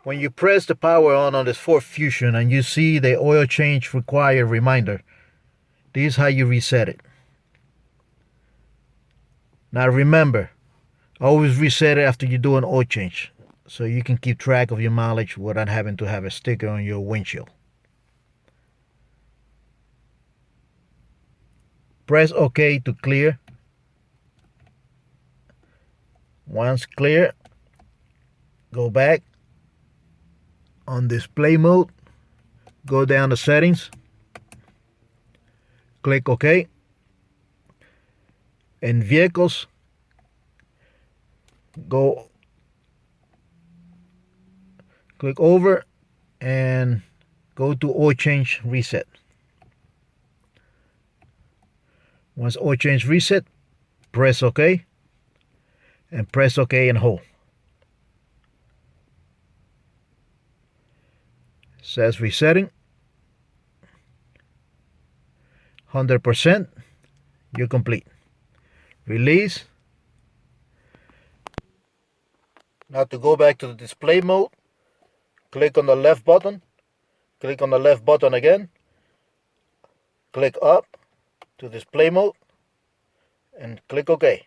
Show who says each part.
Speaker 1: When you press the power on this Ford Fusion and you see the oil change required reminder, this is how you reset it. Now remember, always reset it after you do an oil change so you can keep track of your mileage without having to have a sticker on your windshield. Press OK to clear. Once clear, go back on display mode, go down to settings, click OK. In vehicles, go click over and go to oil change reset. Once oil change reset, press OK and press OK and hold. Says resetting. 100%. You're complete. Release. Now to go back to the display mode, click on the left button. Click on the left button again. Click up to display mode and click OK.